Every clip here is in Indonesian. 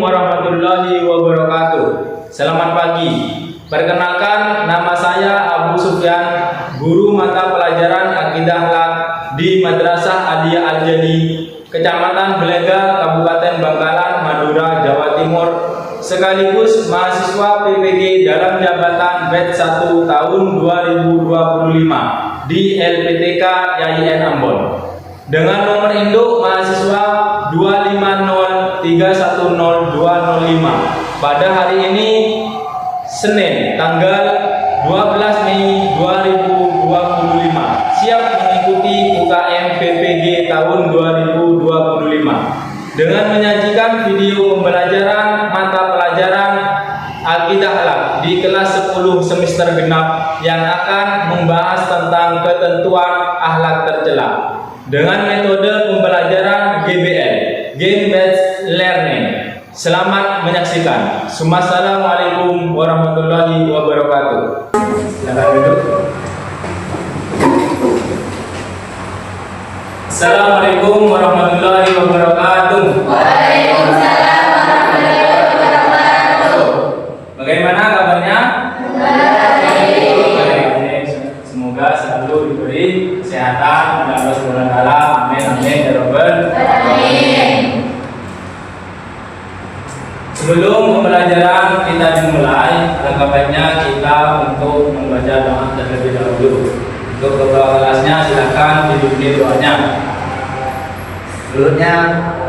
warahmatullahi wabarakatuh. Selamat pagi. Perkenalkan, nama saya Abu Sufyan, guru mata pelajaran Akidah Akhlak di Madrasah Aliyah Al-Jadi, Kecamatan Belega, Kabupaten Bangkalan, Madura, Jawa Timur, sekaligus mahasiswa PPG dalam jabatan batch 1 tahun 2025 di LPTK YIN Ambon. Dengan nomor induk mahasiswa 250310205 pada hari ini Senin tanggal 12 Mei 2025 siap mengikuti UKM PPG tahun 2025 dengan menyajikan video pembelajaran mata pelajaran Akidah Akhlak di kelas 10 semester genap yang akan membahas tentang ketentuan akhlak tercela dengan metode pembelajaran GBL, Game Based Learning. Selamat menyaksikan. Assalamualaikum warahmatullahi wabarakatuh. Silakan duduk. Assalamualaikum warahmatullahi wabarakatuh. Waalaikumsalam warahmatullahi wabarakatuh. Bagaimana kabarnya? Baik. Semoga selalu diberi kesehatan oleh Allah Subhanahu wa taala. Amin amin ya rabbal alamin. Sebelum pembelajaran kita dimulai, alangkah baiknya kita untuk membaca doa terlebih dahulu. Untuk ketua kelasnya silakan dipimpin doanya. Seluruhnya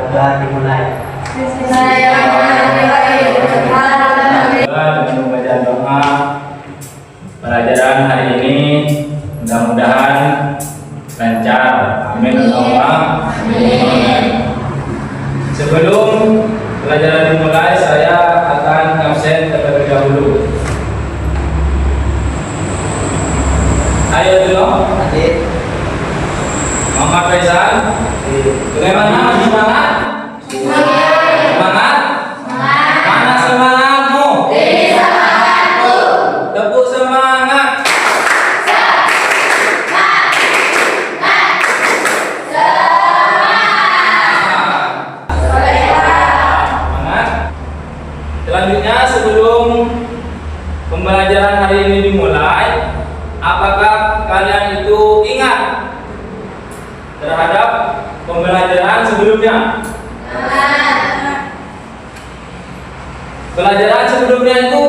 sudah dimulai. Dengan membaca doa pelajaran hari ini mudah-mudahan lancar. Amin Allahumma amin. Sebelum pelajaran dimulai, saya akan absen terlebih dahulu. Ayo dulu. Adik. Muhammad Faisal. Bagaimana? Semangat? Semangat? Mana semangatmu? Tepuk semangat. Semangat. Selanjutnya, sebelum pembelajaran hari ini dimulai, apakah kalian itu ingat terhadap pembelajaran sebelumnya? Pelajaran sebelumnya itu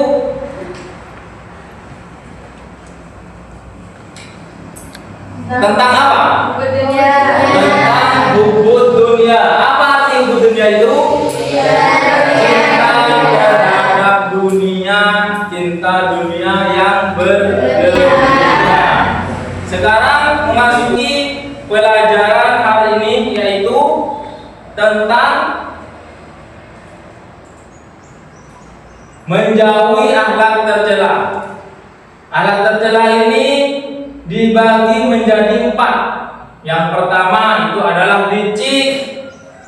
tentang apa? Tentang hubud dunia. Apa arti hubud dunia itu? Cinta terhadap dunia, cinta dunia yang berlebihan. Sekarang memasuki pelajaran hari ini, yaitu tentang menjauhi akhlak tercela. Akhlak tercela ini dibagi menjadi 4. Yang pertama itu adalah licik,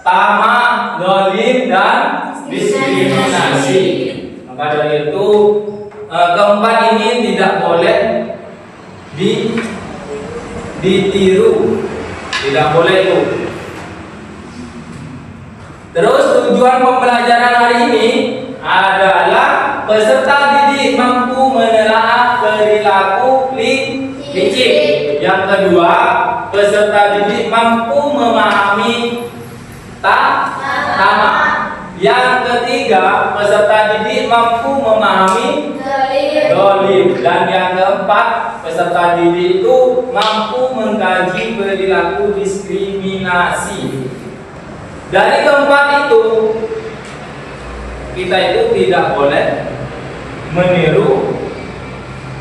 tamak, zalim, dan diskriminasi. Maka dari itu keempat ini tidak boleh ditiru, tidak boleh itu. Terus tujuan pembelajaran hari ini adalah peserta didik mampu menelaah perilaku licik. Yang kedua, peserta didik mampu memahami tamak. Yang ketiga, peserta didik mampu memahami zalim. Dan yang keempat, peserta didik itu mampu mengkaji perilaku diskriminasi. Dari keempat itu, kita itu tidak boleh meniru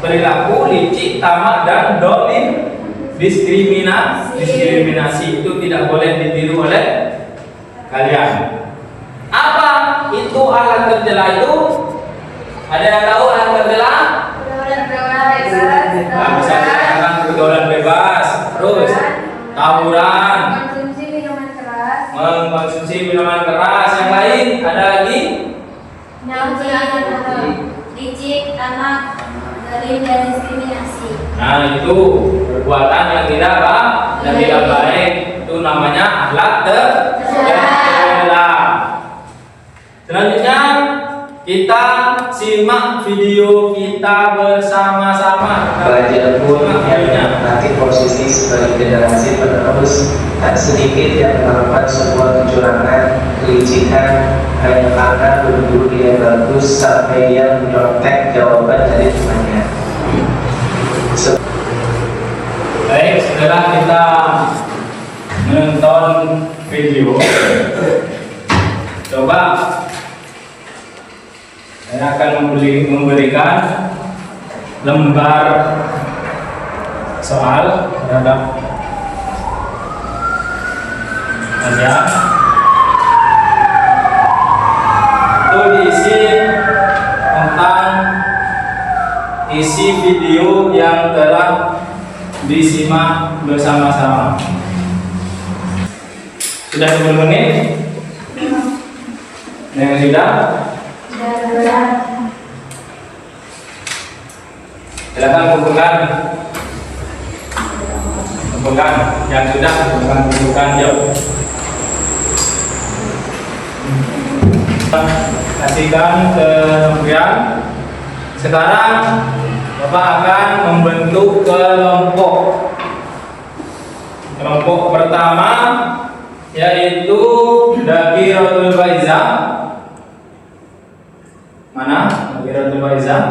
perilaku licik, tamak, dan zalim. Diskriminasi itu tidak boleh ditiru oleh kalian. Apa itu akhlak tercela itu? Ada yang tahu akhlak tercela? Bisa dikatakan pergaulan bebas, terus tawuran, mengkonsumsi minuman keras. Yang lain ada lagi? Licik, tamak, zalim, dan diskriminasi. Nah, itu perbuatan yang tidak baik. Itu namanya akhlak tercela. Selanjutnya kita simak video kita bersama-sama. Pelajar pun yang menempati posisi sebagai generasi penerus, tak sedikit yang melakukan sebuah kecurangan, kelicikan, hanya karena berburu yang bagus sampai yang menyontek jawaban dari temannya. Baik, setelah kita menonton video, coba saya akan memberikan lembar soal terhadap Anda. Itu diisi tentang isi video yang telah disimak bersama-sama. Sudah 10 menit? Yang sudah? Silakan kumpulkan yang sudah, kumpulkan jauh. Kasihkan ke Novian. Sekarang Bapak akan membentuk kelompok. Kelompok pertama yaitu Dakiratul Faizah. Mana? Dakiratul Faizah.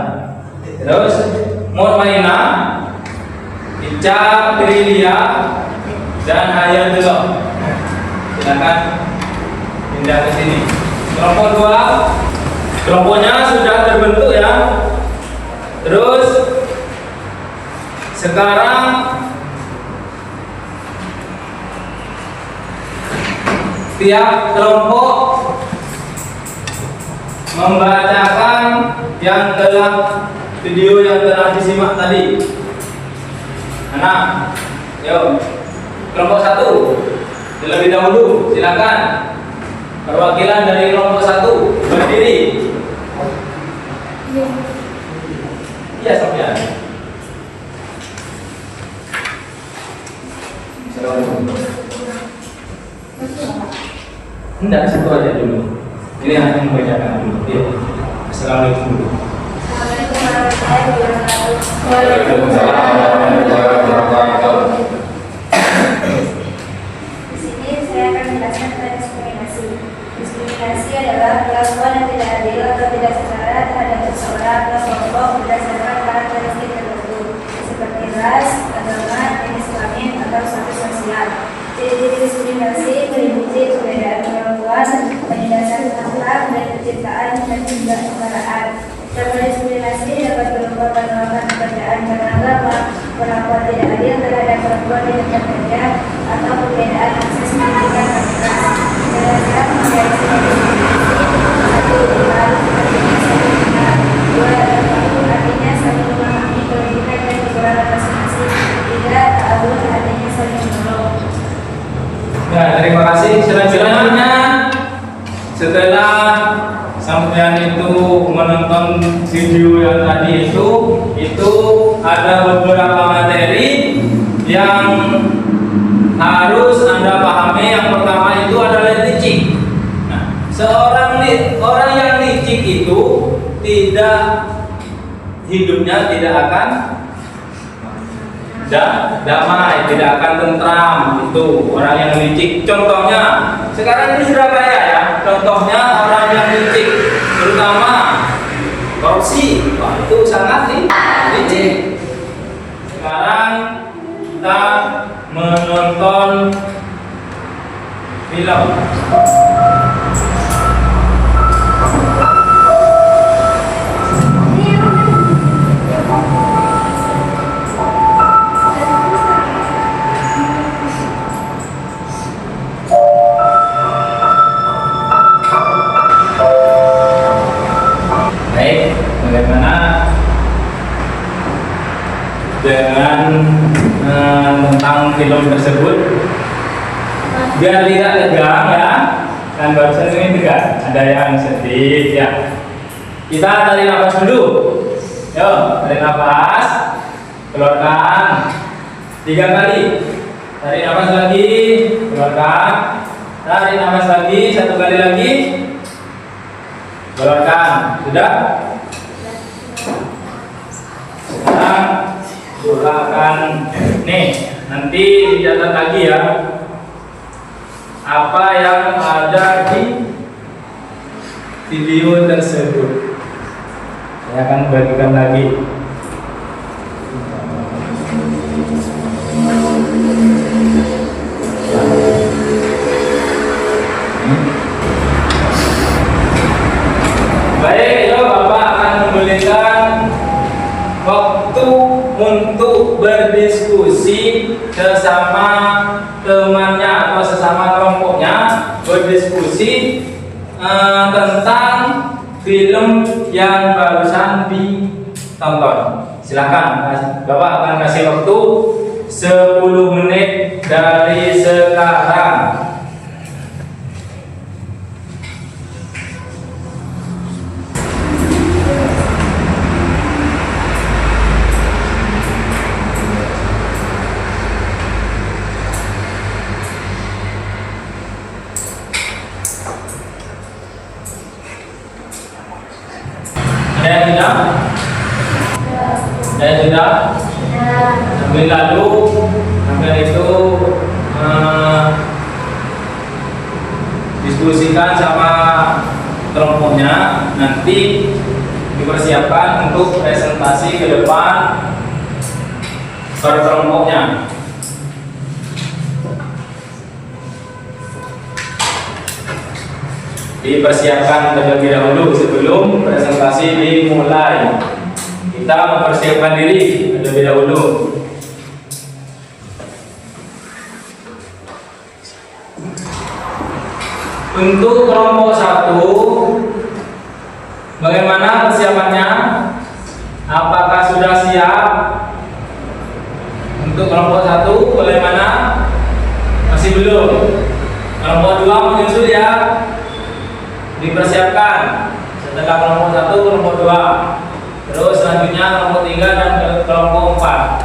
Terus Mutmainah, Ica, Trilia, dan Hayatullah. Silakan pindah ke sini. Kelompok 2, kelompoknya sudah terbentuk ya. Terus sekarang tiap kelompok membacakan yang telah video yang telah disimak tadi. Anak, yuk. Kelompok 1 terlebih dahulu, silakan. Perwakilan dari kelompok 1 berdiri. Iya, Sofian. Enggak, satu aja dulu. Ini yang akan membacakan dulu. Ya. Assalamualaikum dulu. Di sini saya akan menjelaskan tentang diskriminasi. Diskriminasi adalah perlakuan yang tidak adil atau tidak setara terhadap seseorang atau kelompok berdasarkan karakteristik tertentu, seperti ras, agama, jenis kelamin, atau status sosial. Ciri-ciri diskriminasi meliputi perbedaan kemampuan, penindasan hak dan penciptaan dan juga kesetaraan. Cara diskriminasi dapat berupa penolakan pekerjaan karena agama, perlakuan tidak adil terhadap perempuan di tempat kerja, atau perbedaan akses pendidikan mereka. Cara menjadi satu, artinya saling memahami kelebihan dan kekurangan masing-masing. Tiga, ta'awun artinya saling menolong. Ya, terima kasih. Selanjutnya, setelah sampean itu menonton video yang tadi itu ada beberapa materi yang harus Anda pahami. Yang pertama itu adalah licik. Nah, orang yang licik itu hidupnya tidak akan damai, tidak akan tentram. Itu orang yang licik. Contohnya, sekarang ini Surabaya ya. Contohnya orang yang licik, terutama korupsi. Wah, itu sangat licik. Sekarang kita menonton film. Baik, bagaimana dengan tentang film tersebut? Biar tidak tegang ya, kan barusan ini tegang, ada yang sedih ya. Kita tarik nafas dulu. Yuk, tarik nafas, keluarkan 3 kali. Tarik nafas lagi, keluarkan. Tarik nafas lagi 1 kali lagi. Keluarkan. Sudah? Sekarang keluarkan. Nih, nanti dicatat lagi ya. Apa yang ada di video tersebut. Saya akan bagikan lagi. Baik, yuk Bapak akan memberikan waktu untuk berdiskusi sesama temannya atau sesama kelompoknya, berdiskusi tentang film yang barusan ditonton. Silakan, Bapak akan kasih waktu 10 menit dari sekarang. Ada yang sudah? Sambil lalu, sambil itu diskusikan sama kelompoknya. Nanti dipersiapkan untuk presentasi ke depan per kelompoknya. Dipersiapkan terlebih dahulu sebelum presentasi dimulai. Kita mempersiapkan diri terlebih dahulu. Untuk kelompok 1, bagaimana persiapannya? Apakah sudah siap? Untuk kelompok 1, bagaimana? Masih belum. Kelompok 2 menyusul ya. Dipersiapkan setelah kelompok 1, kelompok 2, terus selanjutnya kelompok 3 dan kelompok 4.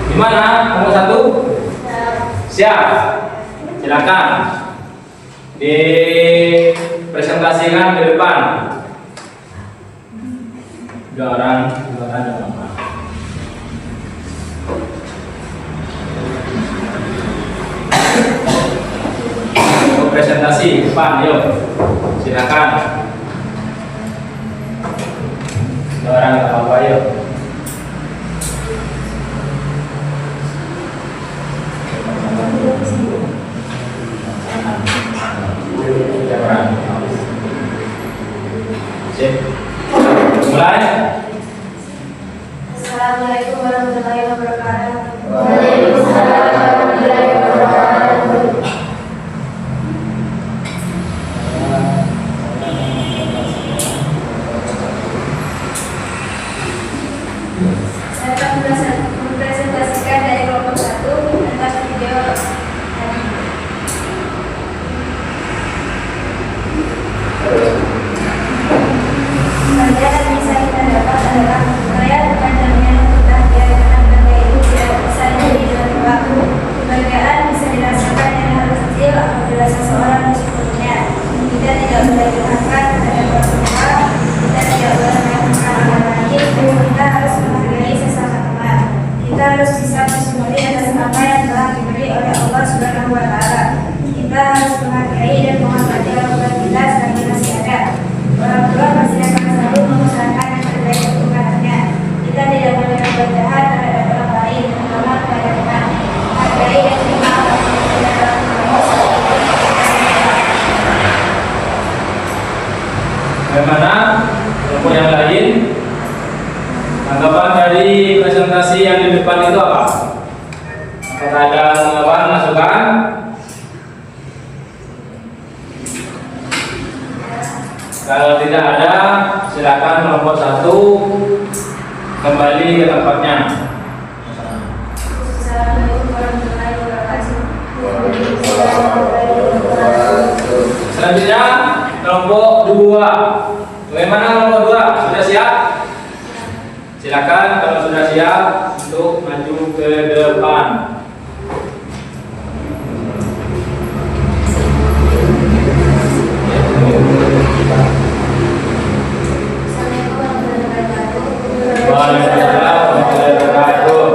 Gimana kelompok 1? Siap. Silakan dipresentasikan ke depan. Dua orang dan apa? Presentasi depan, yuk silakan. Orang nggak apa-apa, yuk. Sip. Mulai. Assalamualaikum warahmatullahi wabarakatuh. Waalaikumsalam warahmatullahi wabarakatuh. Saya akan mempresentasikan dari kelompok 1 tentang video tadi. Pelajaran yang bisa kita dapat adalah melihat panjangnya untuk latihan karena benda itu tidak bisa jadi dalam waktu. Kebahagiaan bisa dirasakan yang harus kecil apabila seseorang mensyukurinya. Kita tidak boleh berangkat terhadap orang tua, kita tidak boleh melakukan hal lain, kita harus menghargai sesama teman. Kita harus bisa bersyukuri atas apa yang telah diberi oleh Allah Subhanahu wa Ta'ala. Kita harus menghargai dan menghormati orang tua kita selagi masih ada. Orang tua pasti akan selalu mengusahakan yang terbaik untuk anaknya. Kita tidak boleh berbuat jahat terhadap orang lain, terutama kepada teman. Hargai dan terima apa yang kita lakukan. Bagaimana kelompok yang lain? Tanggapan dari presentasi yang di depan itu apa? Apakah ada tanggapan, masukan? Kalau tidak ada, silakan kelompok 1 kembali ke tempatnya. Assalamualaikum warahmatullahi wabarakatuh. Selanjutnya kelompok 2. Bagaimana kelompok 2? Sudah siap? Silakan kalau sudah siap untuk maju depan. Waalaikumsalam warahmatullahi wabarakatuh.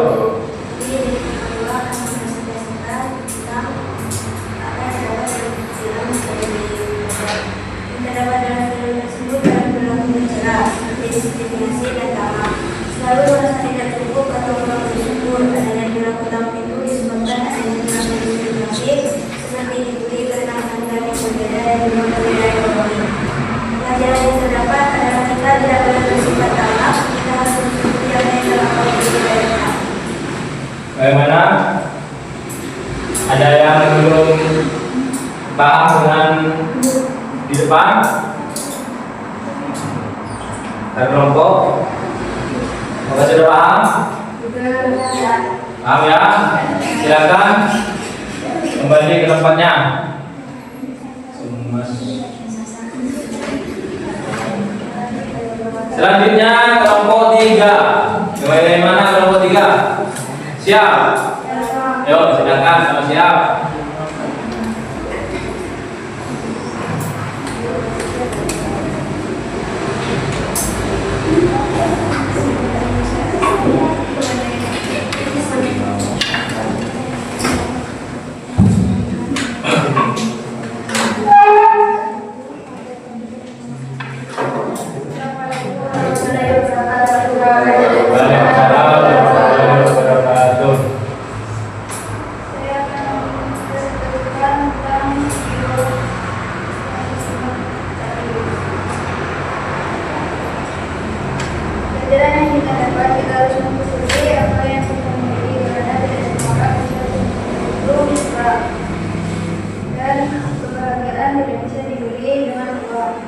Terdapat dalam film tersebut dalam berlaku mencela, diskriminasi dan tamak. Selalu merasa tidak cukup atau kurang bersyukur. Adanya perilaku tamak itu disebabkan adanya perilaku diskriminasi seperti dibully karena anggaran yang berbeda dan juga perbedaan ekonomi. Pelajaran yang terdapat adalah kita tidak boleh bersifat tamak. Kita harus mengikuti apa yang telah kita. Bagaimana? Ada yang belum paham dengan di depan? Ada kelompok? Apakah sudah paham? Paham ya? Silakan kembali ke tempatnya. Selanjutnya kelompok 3. Kembali dari mana kelompok 3? Siap? Ayo silakan, sama siap. Pelajaran yang kita dapat, kita harus mengikuti apa yang kita miliki karena tidak semua orang itu bisa. Dan kebahagiaan tidak bisa dibeli dengan uang.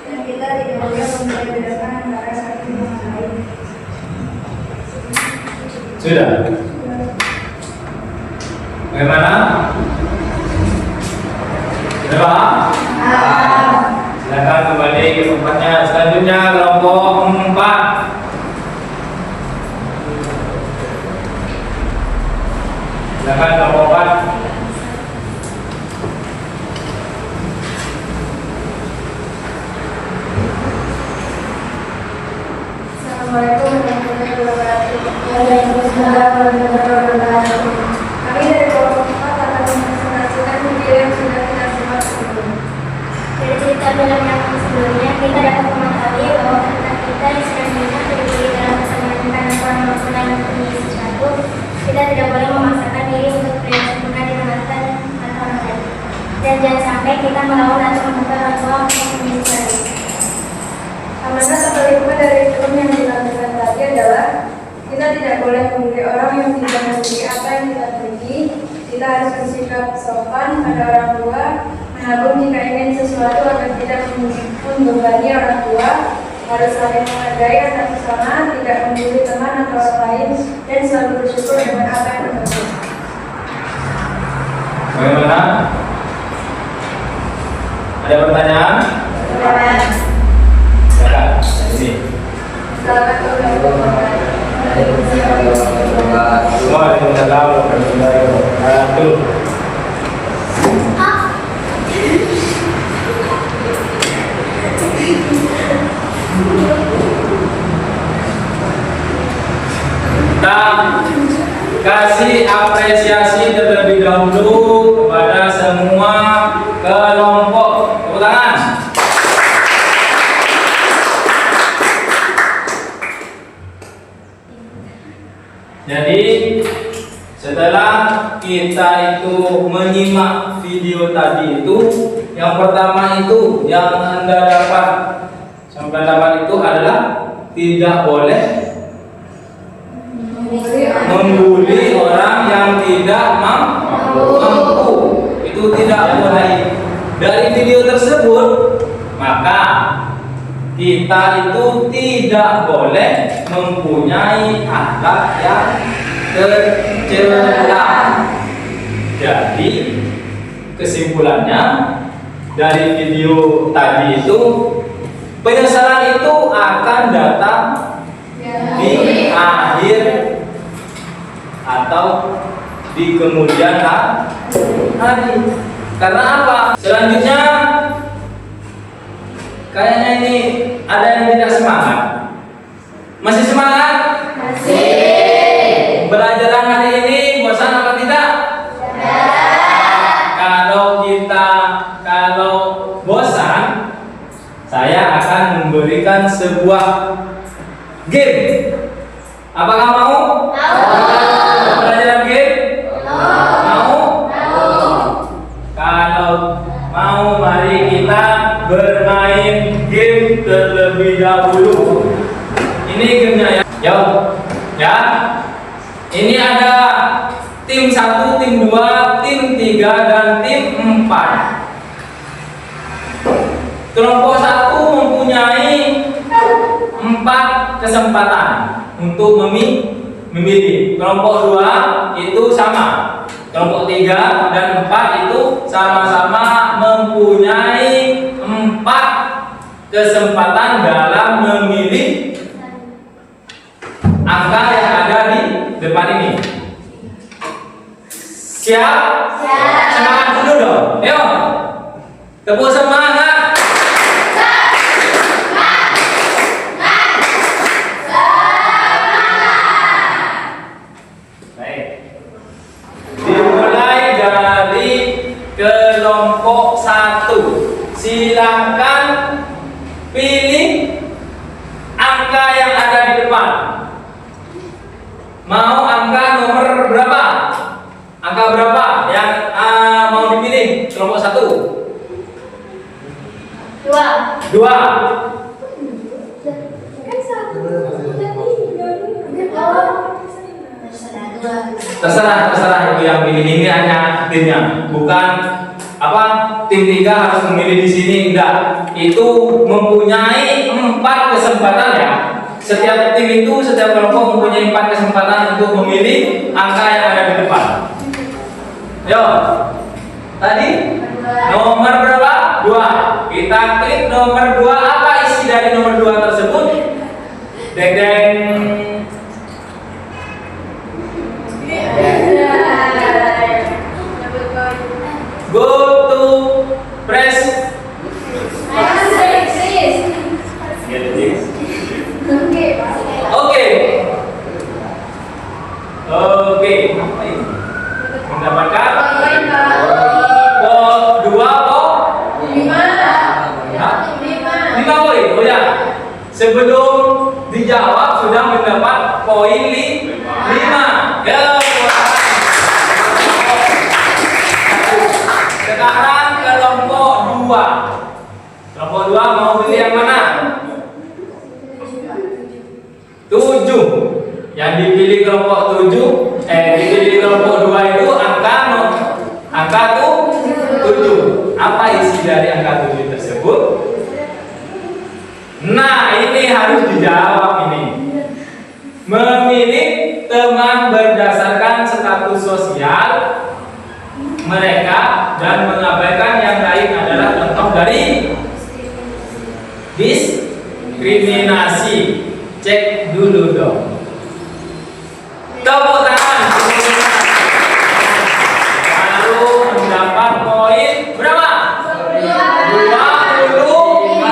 Dan kita tidak boleh membedakan antara satu dengan lain. Sudah? Bagaimana? Sudah paham? Silakan kembali ke tempatnya. Selanjutnya kelompok 4. Silakan kelompok 4. Assalamualaikum warahmatullahi wabarakatuh. Waalaikumsalam warahmatullahi wabarakatuh. Kami dari kelompok 4 akan mempresentasikan video yang sudah kita simak sebelumnya. Dari cerita film yang sebelumnya, kita dapat mengetahui bahwa karena kita diskriminan dibully dalam kesempatan orang maupun dalam mempunyai sesuatu, kita tidak boleh memaksakan diri untuk bersempurna di mata orang lain. Dan jangan sampai kita melawan atau meminta orang tua untuk menyesali. Amanat atau hikmah dari film yang dilakukan tadi adalah kita tidak boleh membuli orang yang tidak memiliki apa yang kita miliki. Kita harus bersikap sopan pada orang tua, menabung jika ingin sesuatu agar tidak membebani orang tua, harus saling menghargai antar sesama, tidak membuli teman atau orang lain, dan selalu bersyukur dengan apa yang terjadi. Bagaimana? Ada pertanyaan? Silakan. Ini. Waalaikumsalam warahmatullahi wabarakatuh. Kita kasih apresiasi terlebih dahulu kepada semua kelompok. Tepuk tangan. Jadi setelah kita itu menyimak video tadi itu, yang pertama itu yang Anda dapat itu adalah tidak boleh membuli orang yang tidak mampu. Itu tidak boleh. Dari video tersebut, maka kita itu tidak boleh mempunyai akhlak yang tercela. Jadi kesimpulannya dari video tadi itu, penyesalan itu akan datang di akhir atau di kemudian hari. Karena apa? Selanjutnya kayaknya ini ada yang tidak semangat. Masih semangat? Masih. Pelajaran hari ini bosan apa tidak? Kalau bosan, saya akan memberikan sebuah game. Apakah mau? Pelajaran game? Mau? Kalau mau, mari kita bermain game terlebih dahulu. Ini gamenya ya. Yo, ya. Ini ada tim 1, tim 2, tim 3, dan tim 4. Kelompok 1 mempunyai 4 kesempatan untuk memilih. Kelompok 2 itu sama. Kelompok 3 dan 4 itu sama-sama mempunyai 4 kesempatan dalam memilih angka yang ada di depan ini. Siap? Semangat dulu dong. Ayo. Tepuk semangat. Baik. Dimulai dari kelompok 1. Silakan pilih angka yang ada di depan. Mau angka nomor berapa? Angka berapa yang mau dipilih? Kelompok 1. 2. Terserah itu yang pilih. Ini hanya timnya, bukan apa tim 3 harus memilih di sini, enggak. Itu mempunyai 4 kesempatan ya. Setiap tim itu, setiap kelompok mempunyai 4 kesempatan untuk memilih angka yang ada di depan. Yo, tadi nomor berapa? 2. Kita klik nomor 2. Apa isi dari nomor 2 tersebut? Deng. Go to press. Oke. Mendapatkan dua lima poin. Oh ya, sebelum dijawab sudah mendapat poin 5. Ya. Sekarang kelompok 2. Kelompok 2 mau pilih yang mana? 7. Yang dipilih kelompok 7, dipilih kelompok 2 itu angka tuh 7. Apa isi dari angka 7 tersebut? Nah, ini harus dijawab ini. Memilih teman berdasarkan status sosial mereka dan mengabaikan yang lain adalah contoh dari diskriminasi. Cek dulu dong. Tepuk tangan. Lalu mendapat poin berapa? 25.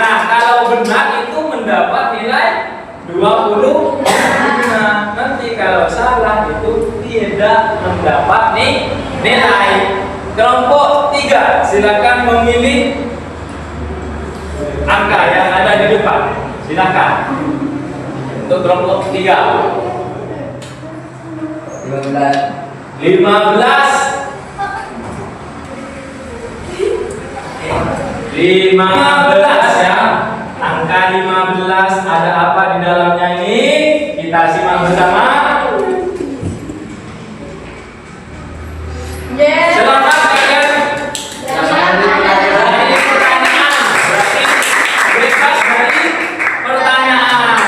Nah, kalau benar itu mendapat nilai 25. Nanti kalau salah itu tidak mendapat nilai. Kelompok 3, silakan memilih angka yang ada di depan. Silakan. Untuk kelompok 3. 15 ya. Angka 15 ada apa di dalamnya ini? Kita simak bersama. Selamat kalian. Ini pertanyaan. Berarti bebas dari pertanyaan.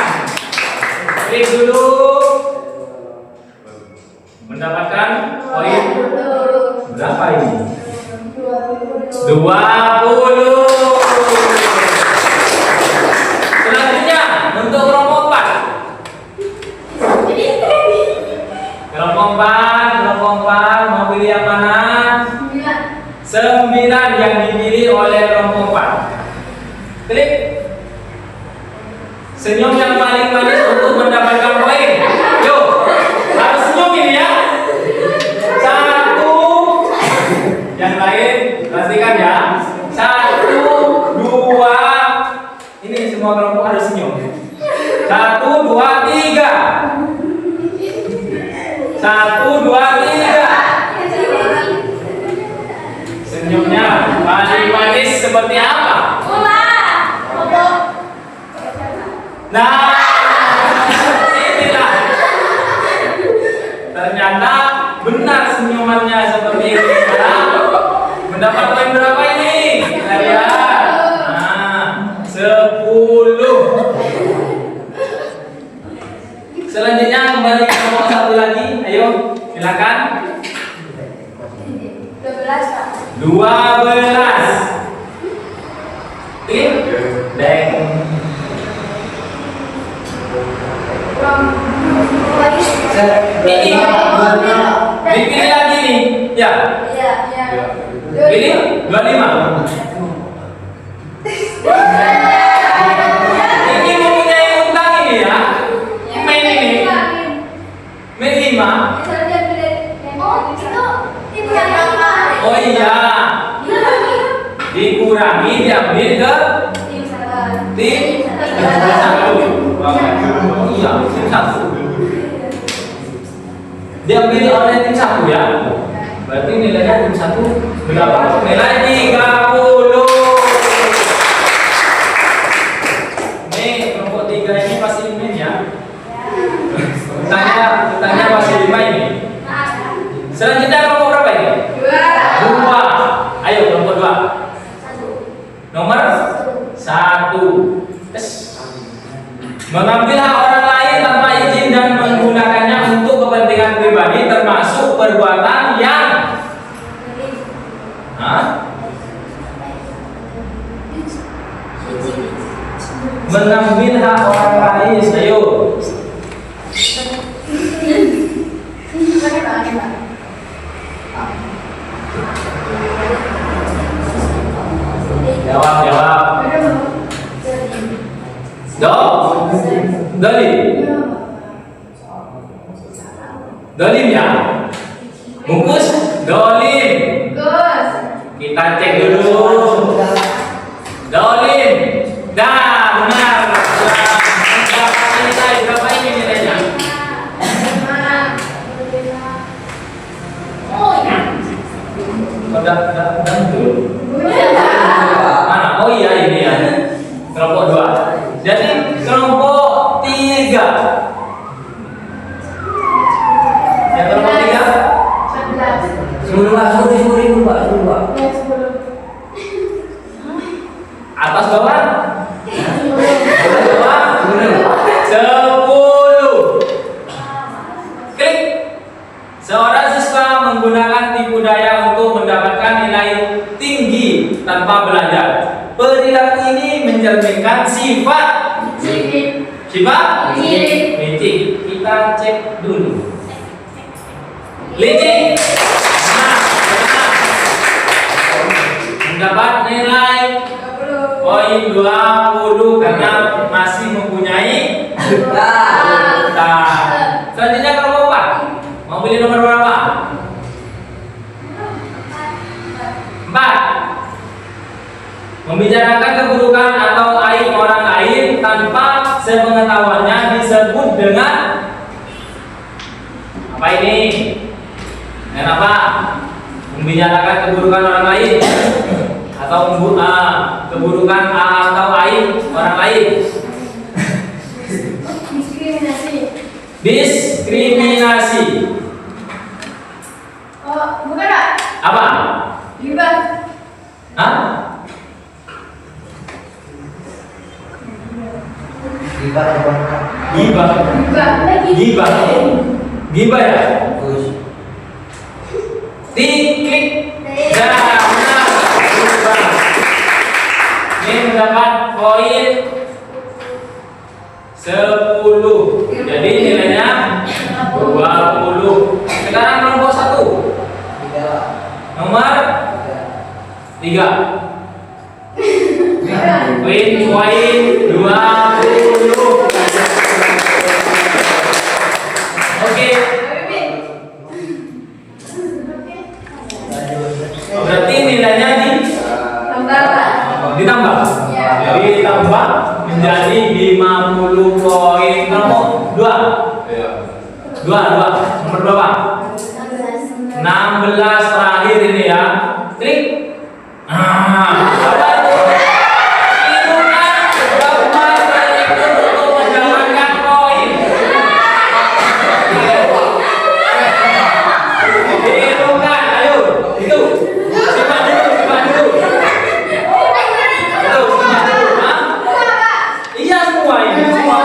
Klik dulu. Mendapatkan poin berapa ini? 20. Selanjutnya untuk kelompok 4. Senyum yang paling manis untuk mendapatkan poin. Yuk, harus senyum ini ya. Satu. Yang lain pastikan ya. Satu, dua. Ini semua kelompok harus senyum. Satu, dua, tiga. Satu, dua, tiga. Senyumnya paling manis seperti apa? Nah, inilah. Ternyata benar senyumannya seperti ini. Mendapat poin berapa ini? Kita lihat. Nah, 10. Selanjutnya kembali ke nomor satu lagi. Ayo, silakan. 12. Tim Deng. Ini dipilih lagi nih. Ya. Pilih 25. Ini mempunyai utang ini ya. Main ini. Main 5. Oh iya. Dikurangi diambil ke tim satu. Iya, tim satu. Diambil oleh tim satu ya. Berarti nilainya tim satu berapa? Nilai 30. Nih, kelompok 3 ini pasti main ya. Tanya pasti 5 ini. Selanjutnya kelompok berapa ini? 2. Ayo kelompok 2. Nomor 1. Mengambil hak orang lain tanpa izin dan menggunakannya untuk kepentingan pribadi termasuk perbuatan yang mengambil hak orang lain. Ayo. Jawab. Dolim ya. Bungkus dolim. Kita cek dulu. Dolim. Dah, benar. Berapa ini nilainya? Udah betul. Mana? Oh iya ini ya. Kelompok 2. Jadi kelompok 3. Yang kelompok 3? 10 Pak. Atas bawah? Atas bawah? 10. Klik. Seorang siswa menggunakan tipu daya untuk mendapatkan nilai tinggi tanpa belajar. Perilaku ini mencerminkan sifat licik. Kita cek dulu. Licik. Mendapat nilai poin 20 karena masih mempunyai utang. Selanjutnya kelompok 4. Mau pilih nomor berapa? 4. Membicarakan keburukan atau aib orang lain tanpa sepengetahuannya disebut dengan apa ini? Dengan apa? Membicarakan keburukan orang lain atau keburukan atau aib orang lain. Diskriminasi. Oh, bukan Pak. Apa? Gibah. Hah? Gibah ya? Diklik. Nah, benar. Ini mendapat poin 10. Jadi nilainya 20. Sekarang kelompok 1. Nomor 3. Poin 20. bertambah menjadi 50 poin. Kelompok 2. Dua. Nomor berapa? 16 terakhir ini ya. Klik. Apa itu? Itu kan gambar itu untuk mendapatkan poin. Itu kan, ayo. Itu. Simak dulu. Itu, simak dulu. Hah? Iya semua ini, semua.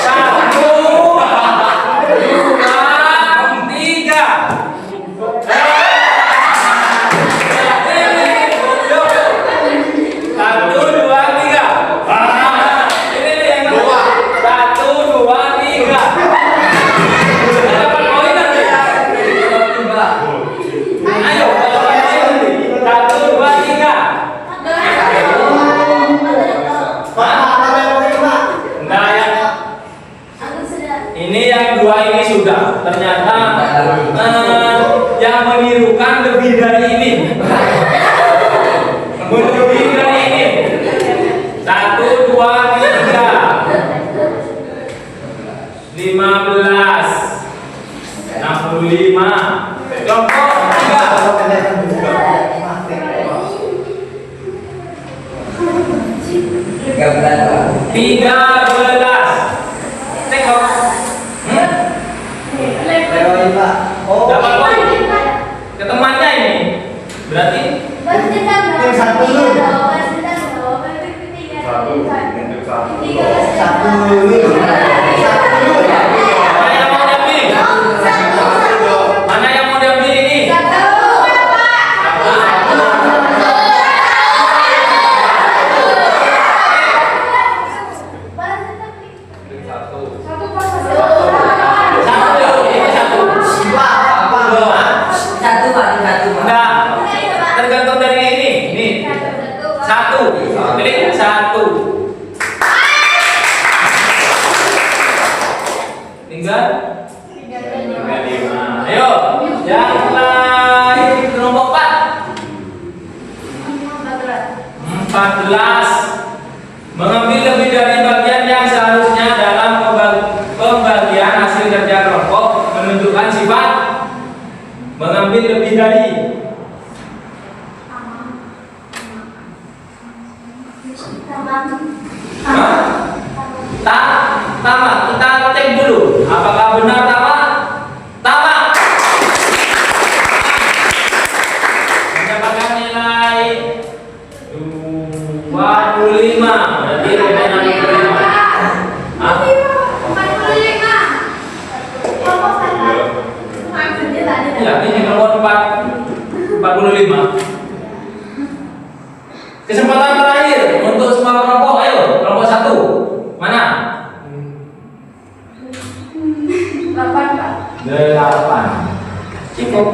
Satu, dua, tiga. Satu, dua, tiga. Ini nih yang kedua. Satu, dua, tiga. Dapat poin nanti. Ayo, dapat poin nanti. Satu, dua, tiga. Nah, ini yang dua ini sudah. Ternyata yang menirukan lebih dari ini. Lebih dari ini. Satu, dua, tiga. 15. 65. Kelompok 3. 13. Tengok. Dapat poin. Ke temannya ini. Berarti mana yang mau diambil? Mana yang mau diambil ini? Nah, tergantung dari ini. Nih. Satu. Klik satu. Tinggal 5. Ayo, yang lain kelompok 4. 14. Mengambil lebih dari bagian yang seharusnya dalam pembagian hasil kerja kelompok menunjukkan sifat mengambil lebih dari. Tamat. Kita cek dulu. Apakah benar tamat? Tamat. Mendapatkan nilai 25. Berarti bedanya 25. Hah? Ya, ini kelompok 45. Kesempatan terakhir untuk semua kelompok. Ayo, kelompok 1. Mana? 8. Cukup.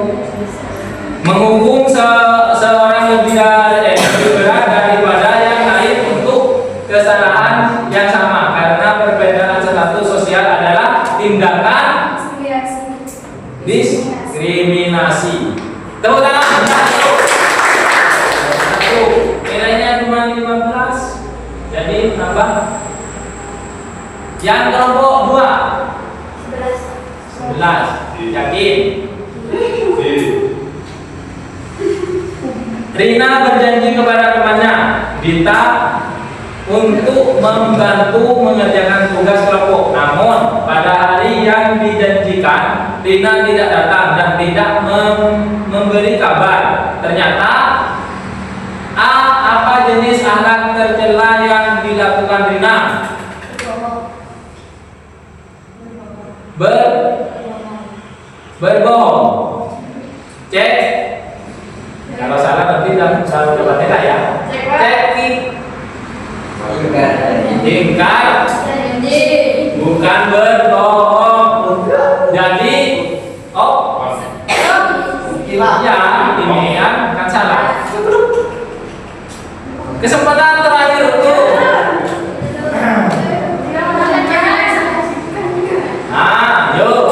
Menghukum seorang lebih berat daripada yang lain untuk kesalahan yang sama karena perbedaan status sosial adalah tindakan diskriminasi. Tepuk tangan. Satu. Nilainya cuma 15. Jadi nambah. Yang kelompok 2. 11. Yakin? Rina berjanji kepada temannya Dita untuk membantu mengerjakan tugas kelompok. Namun pada hari yang dijanjikan Rina tidak datang dan tidak memberi kabar. Ternyata A. Apa jenis akhlak tercela yang dilakukan Rina? Berbohong. Cek. Kalau salah nanti dan salah dapat nilai ya. Cek. Ingkar. Bukan berbohong. Jadi ya ini kan salah. Kesempatan terakhir untuk yuk.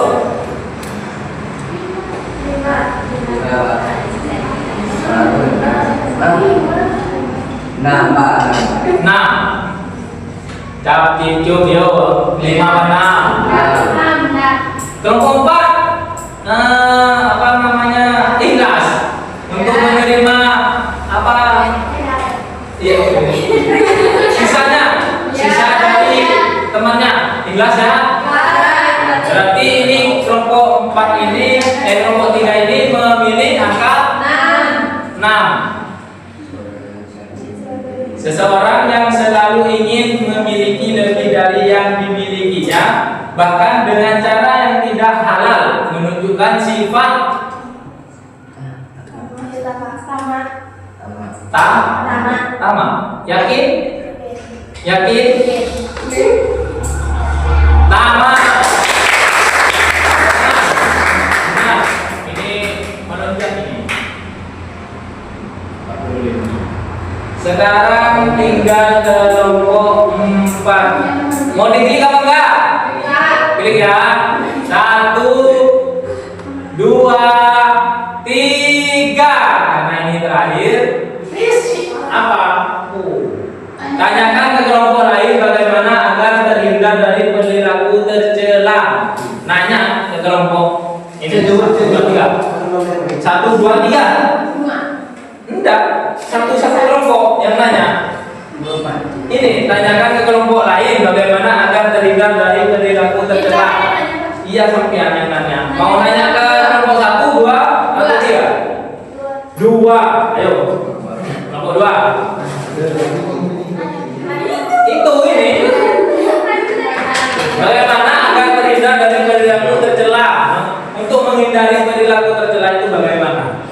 Nah, Pak. 6. Cap cicu yo 5 6. Kelompok 4 apa namanya? Ikhlas untuk menerima apa? Iya. Sisa dari temannya. Ikhlas ya. Berarti ini kelompok 4 ini kelompok 3 ini memilih angka 6. Seseorang yang selalu ingin memiliki lebih dari yang dimilikinya, bahkan dengan cara yang tidak halal, menunjukkan sifat tamak. Yakin? Yakin? Tamak. Nah, ini menunjukkan ini. Sekarang tinggal kelompok 4. Mau dipilih apa enggak? Pilih ya. 1, 2, 3. Karena ini terakhir. Apa? Tanyakan ke kelompok lain bagaimana agar terhindar dari perilaku tercela. Nanya ke kelompok. Ini 2, 3. 1, 2, 3. Enggak, satu kelompok yang nanya. Ini tanyakan ke kelompok lain bagaimana agar terhindar dari perilaku tercela. Iya, sampean yang nanya. Mau nanya ke kelompok 1, 2, atau 3? 2. Ayo. Kelompok 2. Itu ini. Bagaimana agar terhindar dari perilaku tercela? Untuk menghindari perilaku tercela itu bagaimana?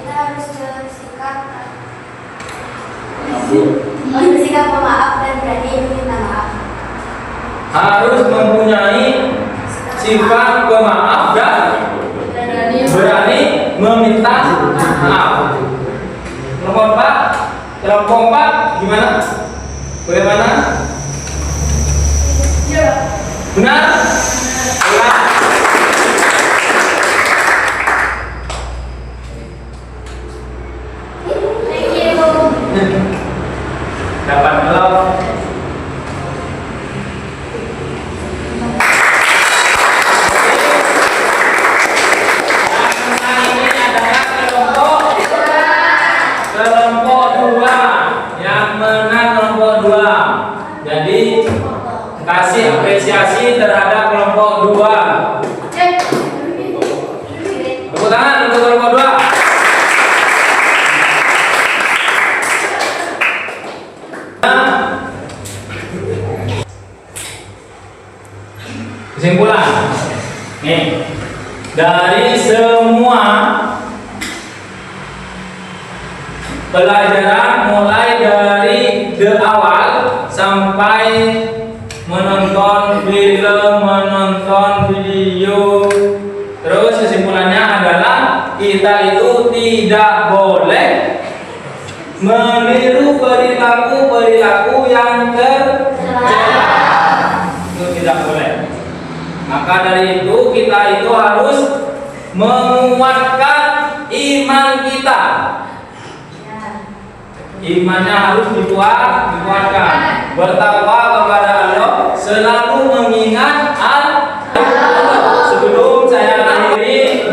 Bersikap pemaaf dan berani meminta maaf. Harus mempunyai sifat pemaaf dan berani meminta maaf. Kelompok 4 gimana? Bagaimana? Benar? Benar. Dapat belum? Ini adalah kelompok 2. Yang menang kelompok 2. Jadi kasih apresiasi terhadap kelompok 2. Tepuk tangan untuk kelompok 2. Kesimpulan, nih, dari semua pelajaran mulai dari awal sampai menonton film, menonton video, terus kesimpulannya adalah kita itu tidak boleh meniru perilaku yang tercela. Itu tidak boleh. Maka dari itu kita itu harus menguatkan iman kita. Imannya harus dikuatkan. Bertakwa kepada Allah, selalu mengingat Allah. Sebelum saya akhiri